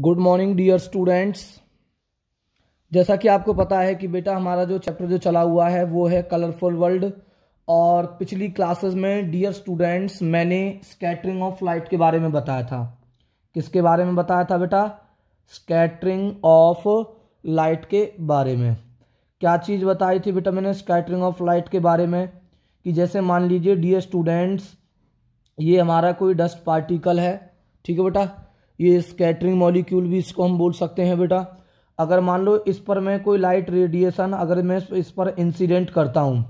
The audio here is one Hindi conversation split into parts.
Good morning dear students. जैसा कि आपको पता है कि बेटा हमारा जो चैप्टर जो चला हुआ है वो है कलरफुल वर्ल्ड। और पिछली क्लासेस में डियर स्टूडेंट्स मैंने स्कैटरिंग ऑफ लाइट के बारे में बताया था। किसके बारे में बताया था बेटा? स्कैटरिंग ऑफ लाइट के बारे में। क्या चीज़ बताई थी बेटा मैंने स्कैटरिंग ऑफ लाइट के बारे में? कि जैसे मान लीजिए डियर स्टूडेंट्स ये हमारा कोई डस्ट पार्टिकल है, ठीक है बेटा, ये स्कैटरिंग मॉलिक्यूल भी इसको हम बोल सकते हैं बेटा। अगर मान लो इस पर मैं कोई लाइट रेडिएशन अगर मैं इस पर इंसिडेंट करता हूँ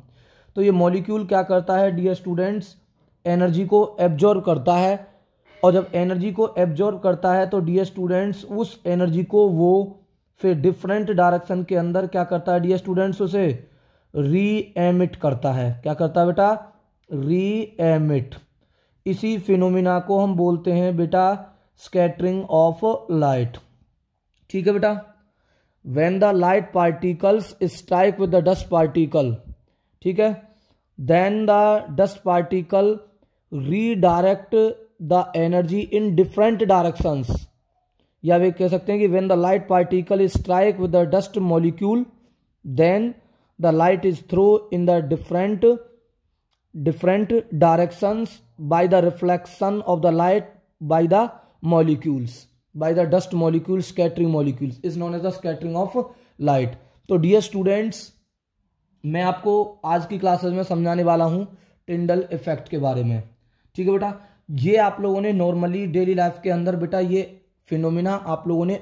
तो ये मॉलिक्यूल क्या करता है डियर स्टूडेंट्स? एनर्जी को एब्जॉर्ब करता है। और जब एनर्जी को एब्जॉर्ब करता है तो डियर स्टूडेंट्स उस एनर्जी को वो फिर डिफरेंट डायरेक्शन के अंदर क्या करता है डियर स्टूडेंट्स? उसे री एमिट करता है। क्या करता है बेटा? री एमिट। इसी फिनोमिना को हम बोलते हैं बेटा स्कैटरिंग ऑफ लाइट। ठीक है बेटा। When the light particles strike with the dust particle, ठीक है, then the dust particle redirect the energy in different directions. या वे कह सकते हैं कि when the light particle strike with the dust molecule then the light is throw in the different directions by the reflection of the light by the molecules, by the dust molecules, scattering molecules is known as the scattering of light। तो डियर स्टूडेंट्स मैं आपको आज की क्लासेस में समझाने वाला हूं टिंडल इफेक्ट के बारे में। ठीक है बेटा, ये आप लोगों ने नॉर्मली डेली लाइफ के अंदर बेटा ये फिनोमिना आप लोगों ने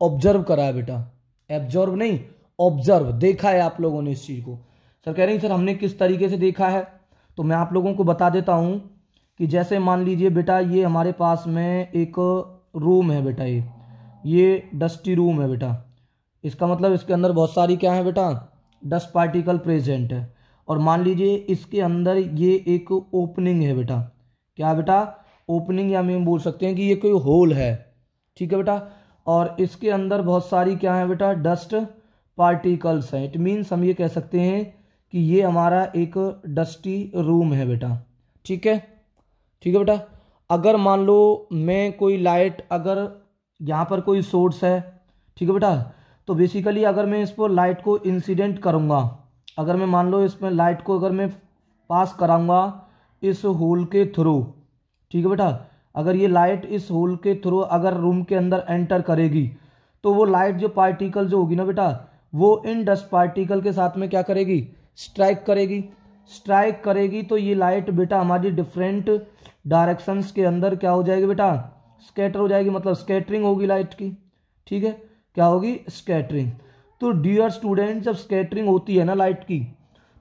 ऑब्जर्व करा है बेटा, एब्जॉर्व नहीं ऑब्जर्व, देखा है आप लोगों ने इस चीज को। सर कह रहे हैं सर हमने किस तरीके से देखा है, तो मैं आप लोगों को बता देता हूं कि जैसे मान लीजिए बेटा ये हमारे पास में एक रूम है बेटा, ये डस्टी रूम है बेटा। इसका मतलब इसके अंदर बहुत सारी क्या है बेटा? डस्ट पार्टिकल प्रेजेंट है। और मान लीजिए इसके अंदर ये एक ओपनिंग है बेटा। क्या बेटा? ओपनिंग, या हम बोल सकते हैं कि ये कोई होल है। ठीक है बेटा। और इसके अंदर बहुत सारी क्या है बेटा? डस्ट पार्टिकल्स हैं। इट मीन्स हम ये कह सकते हैं कि ये हमारा एक डस्टी रूम है बेटा। ठीक है, ठीक है बेटा। अगर मान लो मैं कोई लाइट, अगर यहाँ पर कोई सोर्स है, ठीक है बेटा, तो बेसिकली अगर मैं इस पर लाइट को इंसिडेंट करूँगा, अगर मैं मान लो इसमें लाइट को अगर मैं पास कराऊंगा इस होल के थ्रू, ठीक है बेटा, अगर ये लाइट इस होल के थ्रू अगर रूम के अंदर एंटर करेगी तो वो लाइट जो पार्टिकल जो होगी ना बेटा वो इन डस्ट पार्टिकल के साथ में क्या करेगी? स्ट्राइक करेगी। स्ट्राइक करेगी तो ये लाइट बेटा हमारी डिफरेंट डायरेक्शंस के अंदर क्या हो जाएगी बेटा? स्कैटर हो जाएगी, मतलब स्कैटरिंग होगी लाइट की। ठीक है, क्या होगी? स्कैटरिंग। तो डियर स्टूडेंट जब स्कैटरिंग होती है ना लाइट की,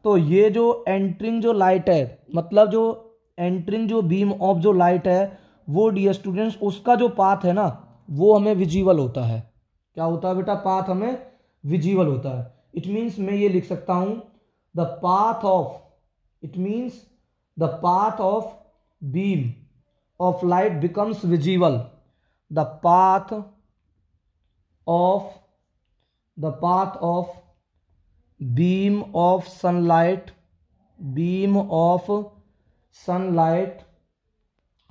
तो ये जो एंटरिंग जो लाइट है, मतलब जो एंटरिंग जो बीम ऑफ जो लाइट है वो डियर स्टूडेंट्स उसका जो पाथ है ना वो हमें विजिबल होता है। क्या होता है बेटा? पाथ हमें विजिबल होता है। इट मीन्स मैं ये लिख सकता हूं the path of, it means the path of beam of light becomes visible, the path of beam of sunlight, beam of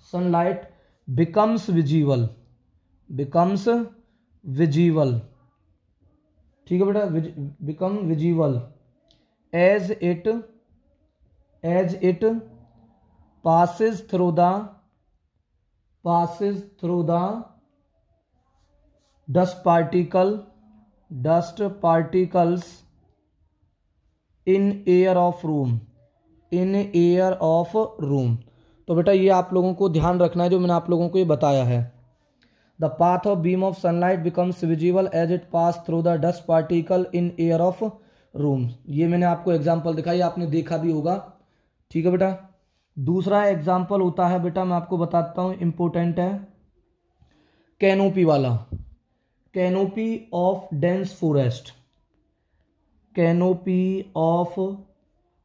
sunlight becomes visible, ठीक है बेटा, become visible as it passes through the dust particles in air of room, तो बेटा ये आप लोगों को ध्यान रखना है जो मैंने आप लोगों को ये बताया है। The path of beam of sunlight becomes visible as it passes through the dust particle in air of room. ये मैंने आपको एग्जाम्पल दिखाई, आपने देखा भी होगा। ठीक है बेटा। दूसरा एग्जाम्पल होता है बेटा, मैं आपको बताता हूं, इंपॉर्टेंट है, कैनोपी वाला, canopy of dense forest, canopy of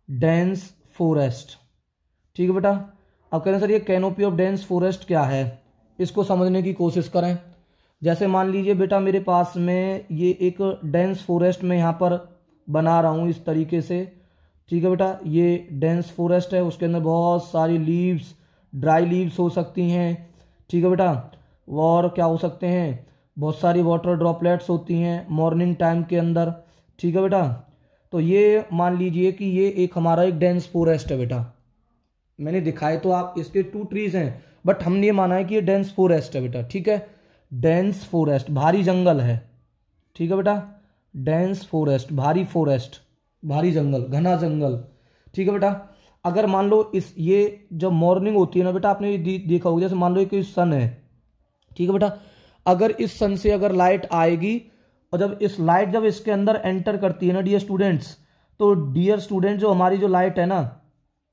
dense forest. ठीक है बेटा। अब कह रहे हैं सर ये कैनोपी ऑफ डेंस फॉरेस्ट क्या है, इसको समझने की कोशिश करें। जैसे मान लीजिए बेटा मेरे पास में ये एक डेंस फॉरेस्ट में यहाँ पर बना रहा हूँ इस तरीके से। ठीक है बेटा, ये डेंस फॉरेस्ट है, उसके अंदर बहुत सारी लीव्स, ड्राई लीव्स हो सकती हैं। ठीक है बेटा, और क्या हो सकते हैं? बहुत सारी वाटर ड्रॉपलेट्स होती हैं मॉर्निंग टाइम के अंदर। ठीक है बेटा, तो ये मान लीजिए कि ये एक हमारा एक डेंस फॉरेस्ट है बेटा। मैंने दिखाए तो आप इसके 2 ट्रीज हैं, बट हमने ये माना है कि ये डेंस फॉरेस्ट है बेटा। ठीक है, डेंस फॉरेस्ट भारी जंगल है। ठीक है बेटा, डेंस फॉरेस्ट भारी जंगल, घना जंगल। ठीक है बेटा, अगर मान लो इस ये जब मॉर्निंग होती है ना बेटा, आपने ये देखा होगा, जैसे मान लो कि सन है। ठीक है बेटा, अगर इस सन से अगर लाइट आएगी और जब इस लाइट जब इसके अंदर एंटर करती है ना डियर स्टूडेंट्स, तो डियर स्टूडेंट जो हमारी जो लाइट है ना,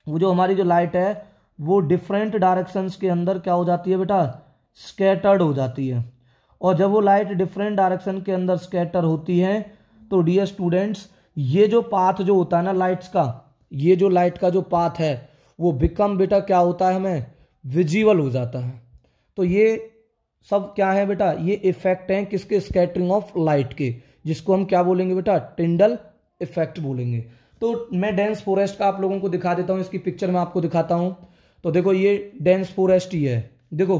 वो जो हमारी जो लाइट है वो डिफरेंट डायरेक्शंस के अंदर क्या हो जाती है बेटा, स्कैटर्ड हो जाती है। और जब वो लाइट डिफरेंट डायरेक्शन के अंदर स्कैटर होती है तो डियर स्टूडेंट्स ये जो पाथ जो होता है ना लाइट्स का, ये जो लाइट का जो पाथ है वो बिकम बेटा क्या होता है, हमें विजिबल हो जाता है। तो ये सब क्या है बेटा, ये इफेक्ट हैं किसके, स्कैटरिंग ऑफ लाइट के, जिसको हम क्या बोलेंगे बेटा, टिंडल इफेक्ट बोलेंगे। तो मैं डेंस फॉरेस्ट का आप लोगों को दिखा देता हूं, इसकी पिक्चर मैं आपको दिखाता हूं। तो देखो ये डेंस फॉरेस्ट ही है। देखो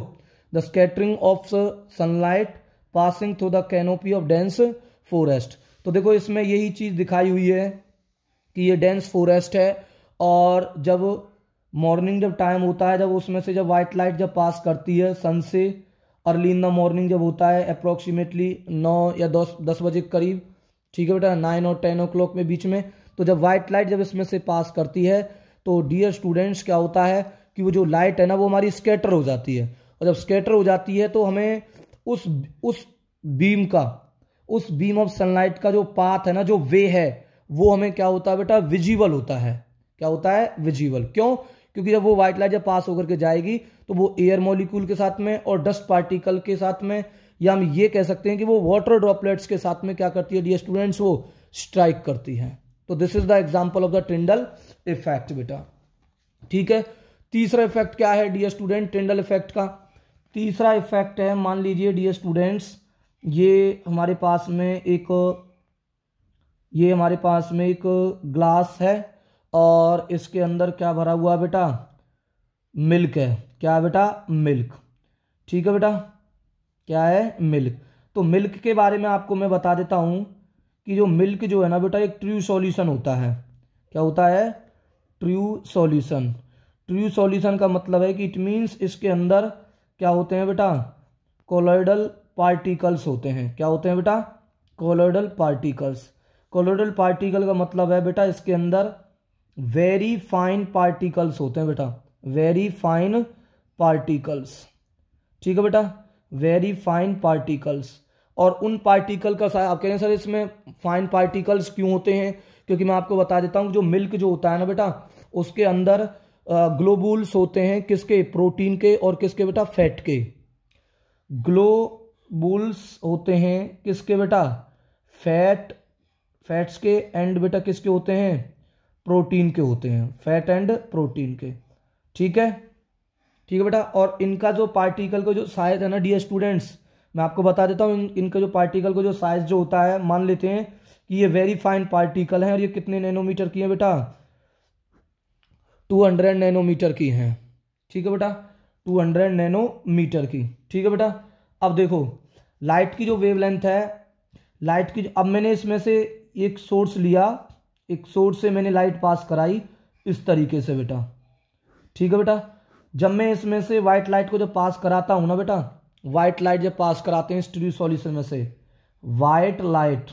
the scattering of sunlight passing through the canopy of dense forest. तो देखो इसमें यही चीज दिखाई हुई है कि ये डेंस फॉरेस्ट है, और जब मॉर्निंग जब टाइम होता है, जब उसमें से जब व्हाइट लाइट जब पास करती है सन से, अर्ली इन द मॉर्निंग जब होता है अप्रोक्सीमेटली 9 या 10 बजे के करीब। ठीक है बेटा, 9 और 10 ओ क्लॉक में बीच में। तो जब व्हाइट लाइट जब इसमें से पास करती है तो डियर स्टूडेंट्स क्या होता है कि वो जो लाइट है ना वो हमारी स्कैटर हो जाती है, और जब स्कैटर हो जाती है तो हमें उस बीम ऑफ सनलाइट का जो पाथ है ना, जो वे है, वो हमें क्या होता है बेटा, विजिबल होता है। क्या होता है, विजिबल। क्यों? क्योंकि जब वो व्हाइट लाइट जब पास होकर के जाएगी तो वो एयर मॉलिक्यूल के साथ में और डस्ट पार्टिकल के साथ में, या हम ये कह सकते हैं कि वो वाटर ड्रॉपलेट्स के साथ में क्या करती है डियर स्टूडेंट्स, वो स्ट्राइक करती है। तो this is the example of the Tyndall effect बेटा। ठीक है, तीसरा इफेक्ट क्या है डियर स्टूडेंट, टिंडल इफेक्ट का तीसरा इफेक्ट है, मान लीजिए डियर स्टूडेंट्स ये हमारे पास में एक ग्लास है और इसके अंदर क्या भरा हुआ है बेटा, मिल्क है। क्या है बेटा, मिल्क। ठीक है बेटा, क्या है, मिल्क। तो मिल्क के बारे में आपको मैं बता देता हूं कि जो मिल्क जो है ना बेटा एक ट्रू सॉल्यूशन होता है। क्या होता है, ट्रू सॉल्यूशन। ट्रू सॉल्यूशन का मतलब है कि इट मीन्स इसके अंदर क्या होते हैं बेटा, कोलॉइडल पार्टिकल्स होते हैं। क्या होते हैं बेटा, कोलॉइडल पार्टिकल्स। कोलॉइडल पार्टिकल का मतलब है बेटा इसके अंदर वेरी फाइन पार्टिकल्स होते हैं बेटा, वेरी फाइन पार्टिकल्स। ठीक है बेटा, वेरी फाइन पार्टिकल्स। और उन पार्टिकल का आप कह रहे हैं सर इसमें फाइन पार्टिकल्स क्यों होते हैं, क्योंकि मैं आपको बता देता हूं जो मिल्क जो होता है ना बेटा उसके अंदर ग्लोबुल्स होते हैं, किसके, प्रोटीन के और किसके बेटा, फैट के। ग्लोबुल्स होते हैं किसके बेटा, फैट्स के, एंड बेटा किसके होते हैं, प्रोटीन के होते हैं, फैट एंड प्रोटीन के। ठीक है, ठीक है बेटा। और इनका जो पार्टिकल का जो साइज है ना डियर स्टूडेंट्स, मैं आपको बता देता हूं इनका जो पार्टिकल का जो साइज जो होता है, मान लेते हैं कि ये वेरी फाइन पार्टिकल है और ये कितने नैनोमीटर की है बेटा, 200 नैनोमीटर की है। ठीक है बेटा, 200 नैनोमीटर की। ठीक है बेटा, अब देखो लाइट की जो वेवलेंथ है, लाइट की अब मैंने इसमें से एक सोर्स लिया, एक सोर्स से मैंने लाइट पास कराई इस तरीके से बेटा। ठीक है बेटा, जब मैं इसमें से व्हाइट लाइट को जब पास कराता हूं ना बेटा, व्हाइट लाइट जब पास कराते हैं इस ट्रू सॉल्यूशन में से, white light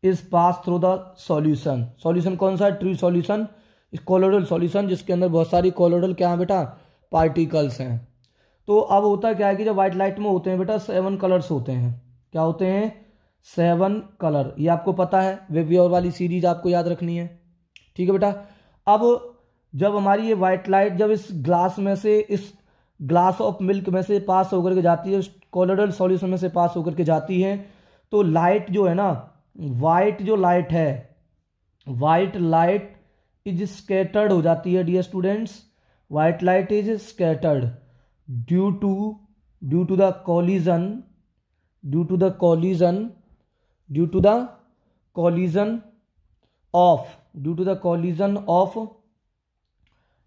is pass through the solution. Solution कौन सा है, ट्रू सॉल्यूशन, कोलोइडल सॉल्यूशन, जिसके अंदर बहुत सारी कोलोइडल क्या है बेटा, पार्टिकल्स हैं। तो अब होता क्या है कि जब व्हाइट लाइट में होते हैं बेटा 7 कलर्स होते हैं। क्या होते हैं, 7 कलर। ये आपको पता है, वेवियोर वाली सीरीज आपको याद रखनी है। ठीक है बेटा, अब जब हमारी ये व्हाइट लाइट जब इस ग्लास में से, इस ग्लास ऑफ मिल्क में से पास होकर के जाती है, कोलोइडल सॉल्यूशन में से पास होकर के जाती है, तो लाइट जो है ना, व्हाइट जो लाइट है, व्हाइट लाइट इज स्कैटर्ड हो जाती है dear students. White light is scattered due to the collision of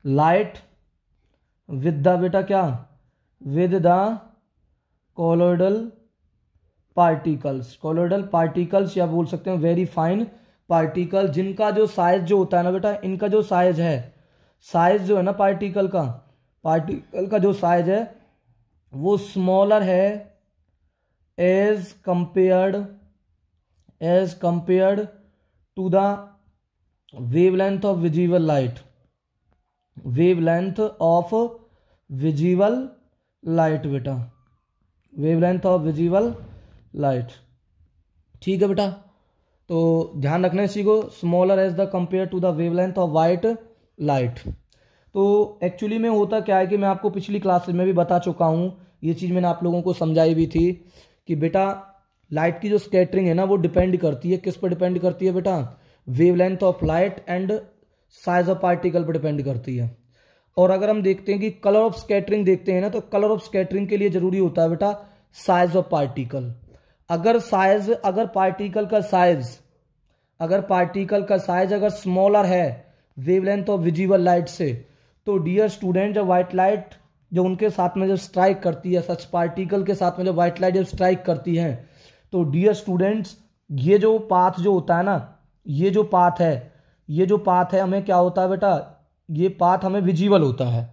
light with the बेटा क्या, with the colloidal particles, colloidal particles या बोल सकते हैं वेरी फाइन पार्टिकल, जिनका जो साइज जो होता है ना बेटा, इनका जो साइज है, साइज जो है ना पार्टिकल का जो साइज है वो स्मॉलर है as compared to the wavelength of visible light, wavelength of visible light बेटा, वेवलेंथ ऑफ विजिबल लाइट। ठीक है बेटा, तो ध्यान रखना इसी को, smaller as the compare to the wavelength of white light. तो एक्चुअली में होता क्या है कि मैं आपको पिछली क्लासेस में भी बता चुका हूँ, ये चीज़ मैंने आप लोगों को समझाई भी थी कि बेटा लाइट की जो स्कैटरिंग है ना वो डिपेंड करती है, किस पर डिपेंड करती है बेटा, wavelength of light and size of particle पर डिपेंड करती है। और अगर हम देखते हैं कि कलर ऑफ स्कैटरिंग देखते हैं ना, तो कलर ऑफ स्कैटरिंग के लिए जरूरी होता है बेटा साइज ऑफ पार्टिकल। अगर पार्टिकल का साइज अगर स्मॉलर है वेवलेंथ ऑफ विजिबल लाइट से, तो डियर स्टूडेंट जब व्हाइट लाइट जो उनके साथ में जब स्ट्राइक करती है, सच पार्टिकल के साथ में जब व्हाइट लाइट जब स्ट्राइक करती है, तो डियर स्टूडेंट्स ये जो पाथ जो होता है ना, ये जो पाथ है हमें क्या होता है बेटा, ये पाथ हमें विजिबल होता है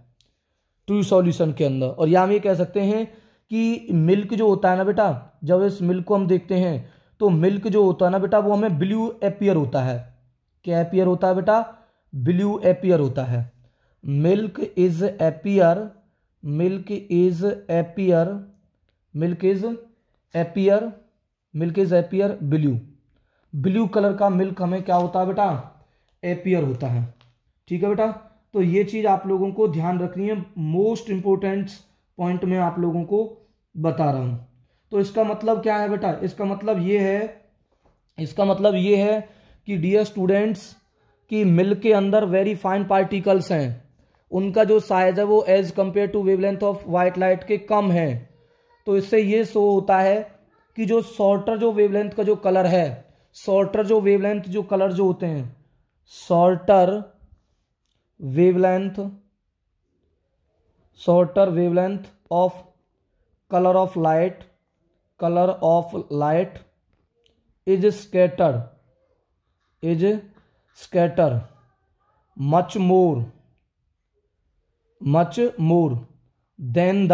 ट्रू सॉल्यूशन के अंदर। और या हम ये कह सकते हैं कि मिल्क जो होता है ना बेटा, जब इस मिल्क को हम देखते हैं तो मिल्क जो होता है ना बेटा वो हमें ब्लू अपीयर होता है। क्या अपीयर होता है बेटा, ब्लू अपीयर होता है। Milk is appear blue colour का मिल्क हमें क्या होता है बेटा, एपियर होता है। ठीक है बेटा, तो ये चीज आप लोगों को ध्यान रखनी है, मोस्ट इंपोर्टेंट पॉइंट में आप लोगों को बता रहा हूं। तो इसका मतलब क्या है बेटा, इसका मतलब ये है कि डियर स्टूडेंट्स कि मिल्क के अंदर वेरी फाइन पार्टिकल्स हैं, उनका जो साइज है वो as compare to wavelength of white light के कम है। तो इससे ये शो होता है कि जो शॉर्टर जो वेवलेंथ का जो कलर है, shorter wavelength of colour of light is scatter much more than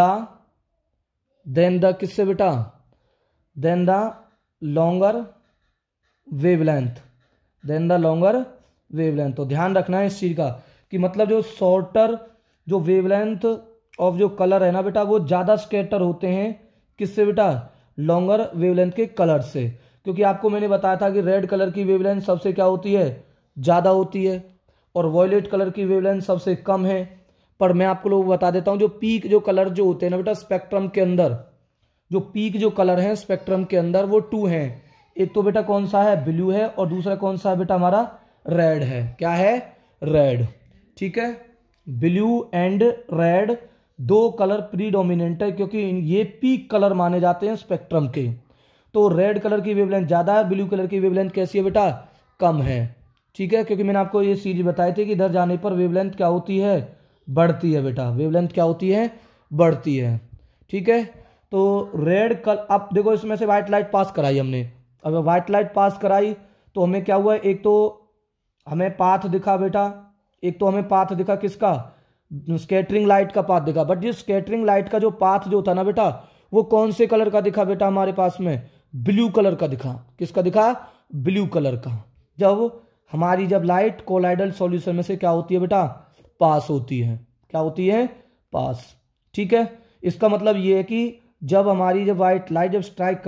the किससे बेटा, देन द लॉन्गर वेवलेंथ। तो ध्यान रखना है इस चीज का कि मतलब जो शॉर्टर जो वेवलेंथ ऑफ जो कलर है ना बेटा वो ज्यादा स्कैटर होते हैं किससे बेटा, लॉन्गर वेवलेंथ के कलर से। क्योंकि आपको मैंने बताया था कि रेड कलर की वेवलेंथ सबसे क्या होती है, ज्यादा होती है, और वॉयलेट कलर की वेवलेंथ सबसे कम है। पर मैं आपको लोग बता देता हूं, जो पीक जो कलर जो होते हैं ना बेटा स्पेक्ट्रम के अंदर, जो पीक जो कलर है स्पेक्ट्रम के अंदर वो 2 हैं। एक तो बेटा कौन सा है, ब्लू है, और दूसरा कौन सा है बेटा हमारा, रेड है। क्या है, रेड। ठीक है, blue and red 2 colour predominant है, क्योंकि ये पीक कलर माने जाते हैं स्पेक्ट्रम के। तो रेड कलर की वेवलेंथ ज्यादा है, ब्लू कलर की वेवलेंथ कैसी है बेटा, कम है। ठीक है, क्योंकि मैंने आपको ये चीज बताई थी कि इधर जाने पर वेवलेंथ क्या होती है, बढ़ती है बेटा, वेवलेंथ क्या होती है, बढ़ती है। ठीक है, तो रेड कलर, अब देखो इसमें से व्हाइट लाइट पास कराई हमने, अगर व्हाइट लाइट पास कराई तो हमें क्या हुआ, एक तो हमें पाथ दिखा बेटा, किसका, स्कैटरिंग लाइट का पाथ दिखा। बट ये स्कैटरिंग लाइट का जो पाथ जो था ना बेटा वो कौन से कलर का दिखा बेटा, हमारे पास में ब्लू कलर का दिखा। किसका दिखा, ब्लू कलर का। जब लाइट कोलाइडल सॉल्यूशन में से क्या होती है बेटा, पास होती है। क्या होती है, पास। ठीक है, इसका मतलब ये है कि जब व्हाइट लाइट जब स्ट्राइक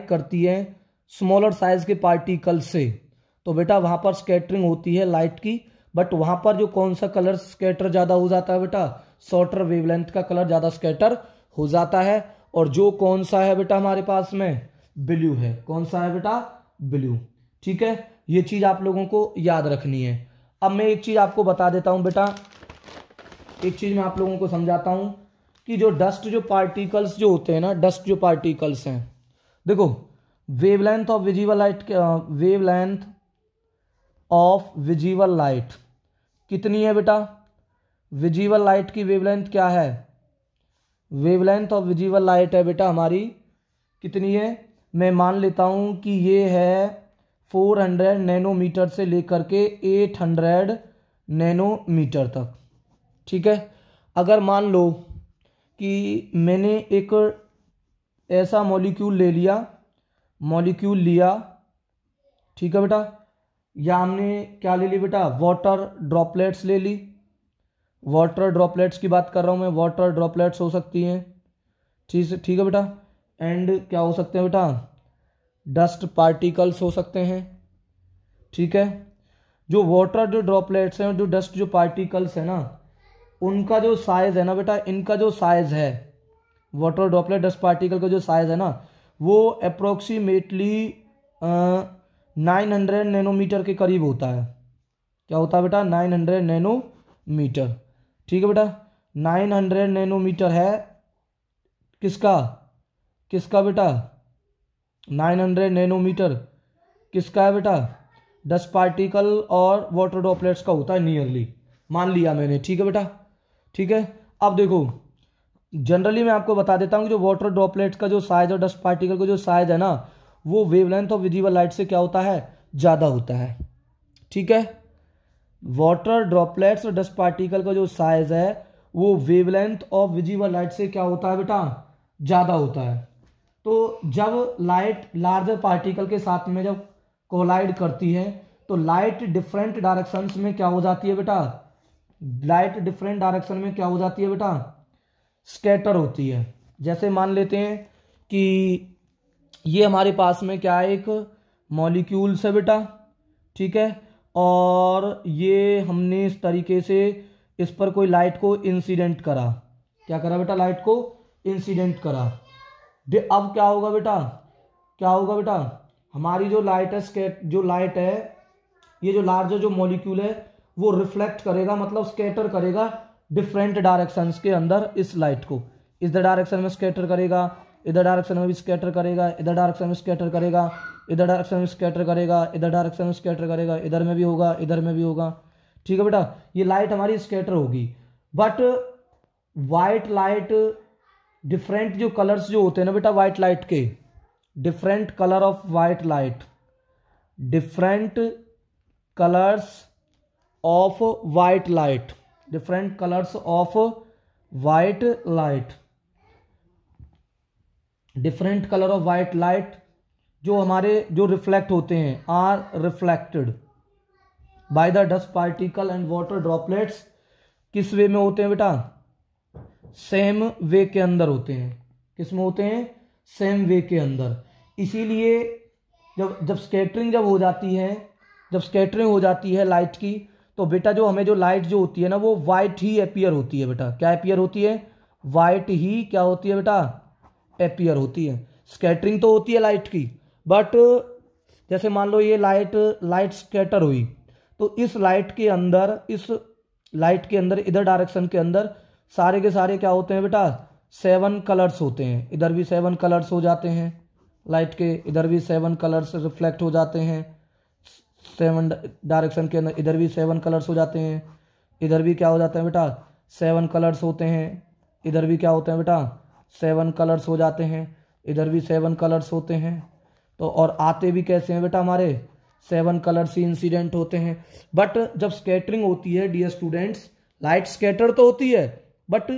करती है स्मॉलर साइज के पार्टिकल से, तो बेटा वहां पर स्कैटरिंग होती है लाइट की। बट वहां पर जो कौन सा कलर स्कैटर ज्यादा हो जाता है बेटा, शॉर्टर वेवलेंथ का कलर ज्यादा स्कैटर हो जाता है। और जो कौन सा है बेटा हमारे पास में, ब्लू है। कौन सा है बेटा, ब्लू। ठीक है, ये चीज आप लोगों को याद रखनी है। अब मैं एक चीज आपको बता देता हूं बेटा, एक चीज मैं आप लोगों को समझाता हूं कि जो डस्ट जो पार्टिकल्स जो होते हैं ना, डस्ट जो पार्टिकल्स हैं, देखो वेवलेंथ ऑफ विजिबल लाइट कितनी है बेटा, विजिबल लाइट की वेवलेंथ क्या है, वेवलेंथ ऑफ विजिबल लाइट है बेटा हमारी कितनी है, मैं मान लेता हूँ कि ये है 400 नैनोमीटर से लेकर के 800 नैनोमीटर तक। ठीक है, अगर मान लो कि मैंने एक ऐसा मॉलिक्यूल लिया, ठीक है बेटा, या हमने क्या ले ली बेटा, वाटर ड्रॉपलेट्स ले ली। वाटर ड्रॉपलेट्स की बात कर रहा हूँ मैं, वाटर ड्रॉपलेट्स हो सकती हैं, ठीक है बेटा। एंड क्या हो सकते हैं बेटा, डस्ट पार्टिकल्स हो सकते हैं। ठीक है, जो वाटर जो ड्रॉपलेट्स हैं, जो डस्ट जो पार्टिकल्स है ना, उनका जो साइज है ना बेटा, इनका जो साइज है, वाटर ड्रॉपलेट डस्ट पार्टिकल का जो साइज है ना, वो अप्रोक्सीमेटली 900 नैनोमीटर के करीब होता है। क्या होता है बेटा, 900 नैनोमीटर। ठीक है बेटा, 900 नैनोमीटर है किसका बेटा, 900 नैनोमीटर किसका है बेटा, डस्ट पार्टिकल और वाटर ड्रॉपलेट्स का होता है नियरली, मान लिया मैंने। ठीक है बेटा, ठीक है। अब देखो जनरली मैं आपको बता देता हूँ कि जो वाटर ड्रॉपलेट्स का जो साइज और डस्ट पार्टिकल का जो साइज है ना, वो वेवलेंथ ऑफ विजिबल लाइट से क्या होता है, ज़्यादा होता है। ठीक है, वाटर ड्रॉपलेट्स और डस्ट पार्टिकल का जो साइज है वो वेवलेंथ ऑफ विजिबल लाइट से क्या होता है बेटा, ज़्यादा होता है। तो जब लाइट लार्जर पार्टिकल के साथ में जब कोलाइड करती है तो लाइट डिफरेंट डायरेक्शंस में क्या हो जाती है बेटा, लाइट डिफरेंट डायरेक्शन में क्या हो जाती है बेटा, स्कैटर होती है। जैसे मान लेते हैं कि ये हमारे पास में क्या है, एक मॉलिक्यूल्स है बेटा, ठीक है, और ये हमने इस तरीके से इस पर कोई लाइट को इंसिडेंट करा, क्या करा बेटा, लाइट को इंसिडेंट करा। अब क्या होगा बेटा, हमारी जो लाइट है, ये जो लार्जर जो मॉलिक्यूल है वो रिफ्लेक्ट करेगा, मतलब स्कैटर करेगा डिफरेंट डायरेक्शंस के अंदर इस लाइट को। इधर डायरेक्शन में स्कैटर करेगा, इधर डायरेक्शन में भी स्कैटर करेगा, इधर डायरेक्शन में स्कैटर करेगा, इधर डायरेक्शन में स्कैटर करेगा, इधर डायरेक्शन में स्कैटर करेगा, इधर में भी होगा, इधर में भी होगा। ठीक है बेटा, ये लाइट हमारी स्कैटर होगी। बट वाइट लाइट डिफरेंट जो कलर्स जो होते हैं ना बेटा वाइट लाइट के, different colour of white light, different colours of white light, different colours of white light, different colour of white light जो हमारे जो रिफ्लेक्ट होते हैं, are reflected by the dust particle and water droplets. किस वे में होते हैं बेटा, सेम वे के अंदर होते हैं। किस में होते हैं, सेम वे के अंदर। इसीलिए जब स्कैटरिंग जब हो जाती है लाइट की, तो बेटा जो हमें जो लाइट जो होती है ना वो वाइट ही अपीयर होती है बेटा। क्या अपीयर होती है, वाइट ही क्या होती है बेटा, अपीयर होती है। स्कैटरिंग तो होती है लाइट की, बट जैसे मान लो ये लाइट स्कैटर हुई, तो इस लाइट के अंदर इधर डायरेक्शन के अंदर सारे के सारे क्या होते हैं बेटा, 7 कलर्स होते हैं। इधर भी 7 कलर्स हो जाते हैं लाइट के, इधर भी 7 कलर्स रिफ्लेक्ट हो जाते हैं 7 डायरेक्शन के अंदर, इधर भी 7 कलर्स हो जाते हैं, इधर भी क्या हो जाते हैं बेटा, 7 कलर्स होते हैं, इधर भी क्या होते हैं बेटा, 7 कलर्स हो जाते हैं, इधर भी 7 कलर्स होते हैं। तो और आते भी कैसे हैं बेटा, हमारे 7 कलर्स ही इंसिडेंट होते हैं। बट जब स्कैटरिंग होती है डियर स्टूडेंट्स, लाइट स्कैटर तो होती है, बट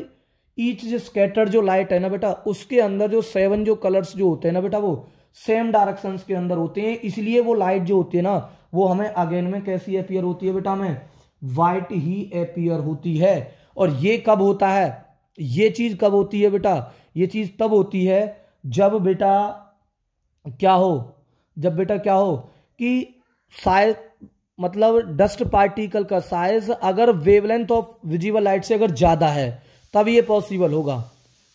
ईच जो स्कैटर जो लाइट है ना बेटा, उसके अंदर जो 7 जो कलर्स जो होते हैं ना बेटा, वो सेम डायरेक्शंस के अंदर होते हैं। इसलिए वो लाइट जो होती है ना, वो हमें अगेन में कैसी अपीयर होती है बेटा, हमें वाइट ही अपीयर होती है। और ये कब होता है, ये चीज कब होती है बेटा, ये चीज तब होती है जब बेटा क्या हो कि साइज, मतलब डस्ट पार्टिकल का साइज अगर वेवलेंथ ऑफ विजिबल लाइट से अगर ज्यादा है तब ये पॉसिबल होगा।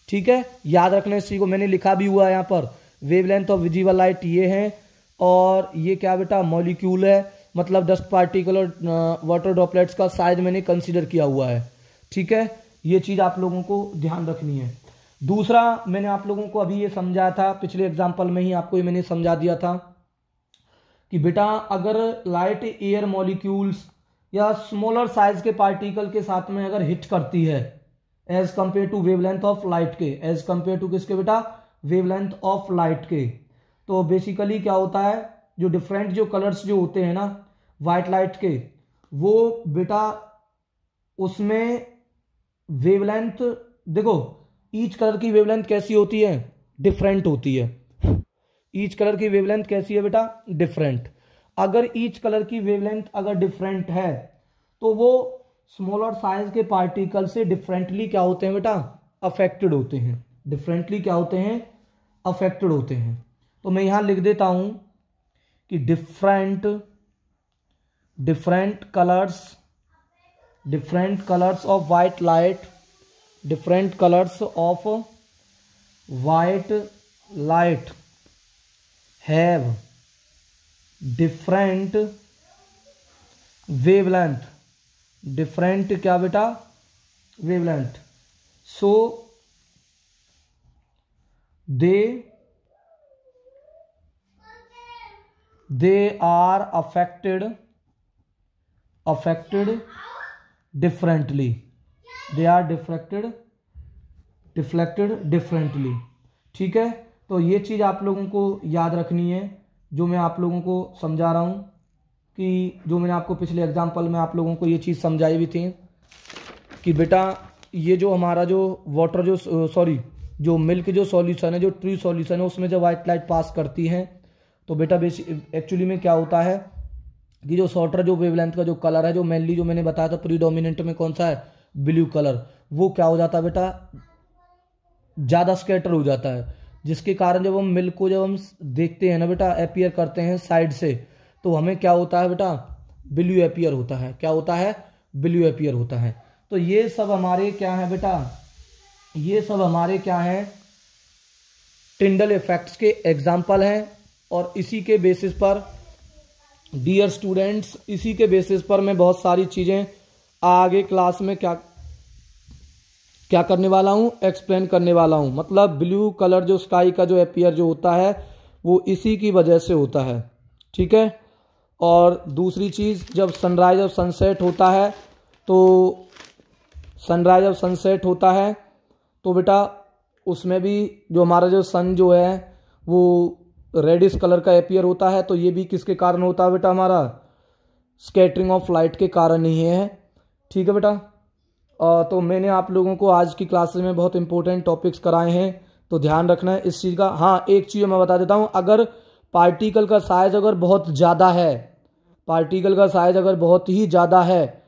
ठीक है, याद रखना इसी को, मैंने लिखा भी हुआ है यहाँ पर, वेवलेंथ ऑफ विजिबल लाइट ये है, और ये क्या बेटा, मॉलिक्यूल है, मतलब डस्ट पार्टिकल और वाटर ड्रॉपलेट्स का साइज मैंने कंसीडर किया हुआ है। ठीक है, ये चीज आप लोगों को ध्यान रखनी है। दूसरा, मैंने आप लोगों को अभी ये समझाया था, पिछले एग्जाम्पल में ही आपको ये मैंने समझा दिया था कि बेटा अगर लाइट एयर मॉलिक्यूल्स या स्मॉलर साइज के पार्टिकल के साथ में अगर हिट करती है, as compare to wavelength of light के, एज कंपेयर टू किसके बेटा, वेवलेंथ ऑफ लाइट के। तो बेसिकली क्या होता है, जो डिफरेंट जो कलर्स जो होते हैं ना वाइट लाइट के, वो बेटा उसमें वेवलेंथ, देखो ईच कलर की वेवलेंथ कैसी होती है, डिफरेंट होती है। ईच कलर की वेवलेंथ कैसी है बेटा, डिफरेंट। अगर ईच कलर की वेवलेंथ अगर डिफरेंट है तो वो स्मॉलर साइज के पार्टिकल से डिफरेंटली क्या होते हैं बेटा, अफेक्टेड होते हैं। डिफरेंटली क्या होते हैं, अफेक्टेड होते हैं। तो मैं यहां लिख देता हूं कि different colours of white light, different colours of white light have different wavelength, different क्या बेटा, wavelength. So they are affected differently, they are deflected differently. ठीक है, तो ये चीज आप लोगों को याद रखनी है, जो मैं आप लोगों को समझा रहा हूं, कि जो मैंने आपको पिछले एग्जाम्पल में आप लोगों को ये चीज समझाई भी थी कि बेटा ये जो हमारा जो वाटर जो मिल्क जो सॉल्यूशन है, जो ट्रू सॉल्यूशन है, उसमें जब वाइट लाइट पास करती है तो बेटा एक्चुअली में क्या होता है कि जो शॉर्टर जो वेवलेंथ का जो कलर है, जो मेनली जो मैंने बताया था प्रीडोमिनेंट में कौन सा है, ब्लू कलर, वो क्या हो जाता है बेटा, ज्यादा स्कैटर हो जाता है, जिसके कारण जब हम मिल्क को जब हम देखते हैं ना बेटा, अपीयर करते हैं साइड से, तो हमें क्या होता है बेटा, ब्लू अपीयर होता है। क्या होता है, ब्लू अपीयर होता है। तो ये सब हमारे क्या है बेटा, ये सब हमारे क्या है, टिंडल इफेक्ट्स के एग्जाम्पल हैं। और इसी के बेसिस पर डियर स्टूडेंट्स, इसी के बेसिस पर मैं बहुत सारी चीजें आगे क्लास में क्या करने वाला हूं, एक्सप्लेन करने वाला हूं। मतलब ब्लू कलर जो स्काई का जो अपीयर जो होता है वो इसी की वजह से होता है। ठीक है, और दूसरी चीज, जब सनराइज और सनसेट होता है, तो सनराइज और सनसेट होता है तो बेटा उसमें भी जो हमारा जो सन जो है वो रेडिश कलर का अपीयर होता है। तो ये भी किसके कारण होता है बेटा, हमारा स्कैटरिंग ऑफ लाइट के कारण ही है। ठीक है बेटा, तो मैंने आप लोगों को आज की क्लासेस में बहुत इंपॉर्टेंट टॉपिक्स कराए हैं, तो ध्यान रखना है इस चीज़ का। हाँ, एक चीज़ मैं बता देता हूँ, अगर पार्टिकल का साइज अगर बहुत ज़्यादा है, पार्टिकल का साइज अगर बहुत ही ज़्यादा है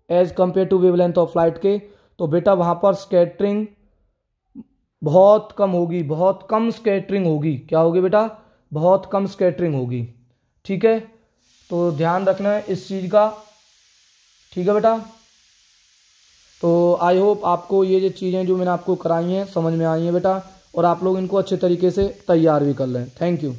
as compare to wavelength of light के, तो बेटा वहाँ पर स्कैटरिंग बहुत कम होगी, बहुत कम स्कैटरिंग होगी। क्या होगी बेटा, बहुत कम स्कैटरिंग होगी। ठीक है, तो ध्यान रखना है इस चीज़ का। ठीक है बेटा, तो आई होप आपको ये जो चीज़ें जो मैंने आपको कराई हैं समझ में आई हैं बेटा, और आप लोग इनको अच्छे तरीके से तैयार भी कर लें। Thank you.